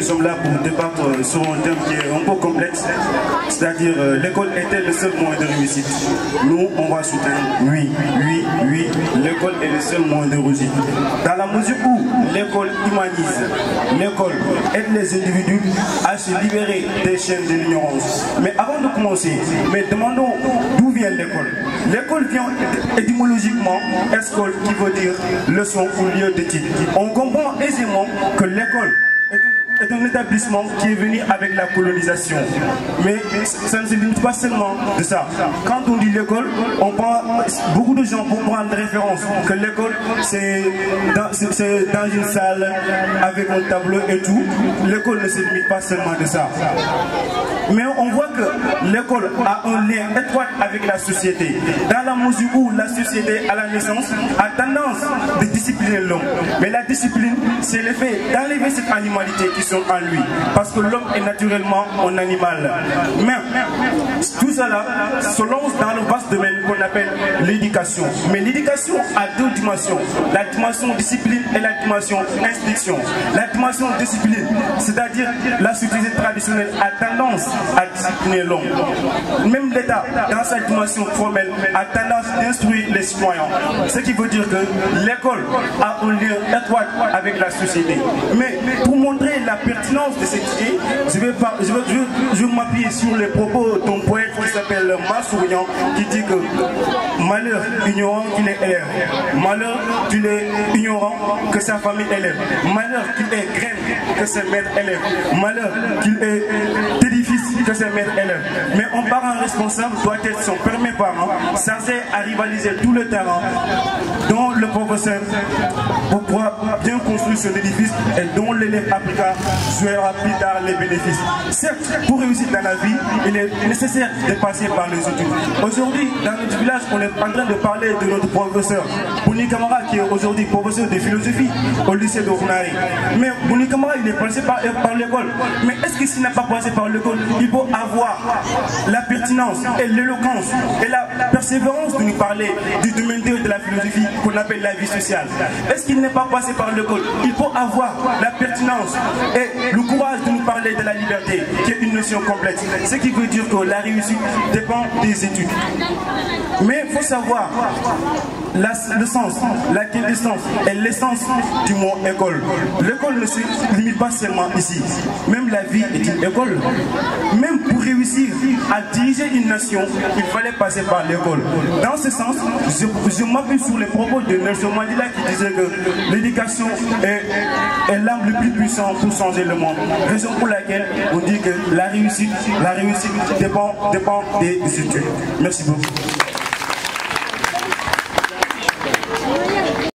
nous sommes là pour débattre sur un thème qui est un peu complexe, c'est-à-dire l'école est-elle le seul moyen de réussite? Nous, on va soutenir oui, l'école est le seul moyen de réussite. Dans la mesure où l'école humanise, l'école aide les individus à se libérer des chaînes de l'ignorance. Mais avant de commencer, demandons d'où vient l'école. L'école vient étymologiquement, escole qui veut dire leçon ou lieu d'étude. On comprend aisément que l'école est un établissement qui est venu avec la colonisation. Mais ça ne se limite pas seulement de ça. Quand on dit l'école, beaucoup de gens vont prendre référence que l'école c'est dans une salle avec un tableau et tout. L'école ne se limite pas seulement de ça. Mais on voit que l'école a un lien étroit avec la société. Dans la mesure où la société à la naissance a tendance de discipliner l'homme. Mais la discipline, c'est le fait d'enlever cette animalité qui sont en lui. Parce que l'homme est naturellement un animal. Mais tout cela se lance dans le vaste domaine qu'on appelle l'éducation. Mais l'éducation a deux dimensions. La dimension discipline et la dimension instruction. La dimension discipline, c'est-à-dire la société traditionnelle a tendance à discipliner l'homme. Même l'État, dans sa dimension formelle, a tendance à instruire les citoyens. Ce qui veut dire que l'école a un lien étroit avec la société. Mais pour montrer la pertinence de cette idée, je vais m'appuyer sur les propos d'un poète qui s'appelle Massourian, qui dit que malheur ignorant qu'il est élève, malheur qu'il est ignorant que sa famille élève, malheur qu'il est graine que ses maîtres élèvent, malheur qu'il est édifice que ses maîtres élèves. Mais un parent responsable doit être son premier parent, censé à rivaliser tout le terrain dont le professeur pour pouvoir bien construire son édifice et dont l'élève appliquera jouera plus tard les bénéfices. Certes, pour réussir dans la vie, il est nécessaire de passer par les études. Aujourd'hui, dans notre village, on est en train de parler de notre professeur Bouni Camara, qui est aujourd'hui professeur de philosophie au lycée de Runari. Mais Bouni Camara, il est passé par l'école. Mais est-ce que s'il n'a pas passé par l'école, il faut avoir la pertinence et l'éloquence et la persévérance de nous parler du domaine de la philosophie qu'on appelle la vie sociale? Est-ce qu'il n'est pas passé par l'école? Il faut avoir la pertinence et le courage de nous parler de la liberté, qui est une notion complexe. Ce qui veut dire que la réussite dépend des études. Mais il faut savoir le sens, la quintessence et l'essence du mot école. L'école ne se limite pas seulement ici. Même la vie est une école. Même pour réussir à diriger une nation, il fallait passer par l'école. Dans ce sens, je m'appuie sur les propos de Nelson Mandela qui disait que l'éducation est l'arme le plus puissant pour changer le monde. Raison pour laquelle on dit que la réussite dépend des études. Merci beaucoup.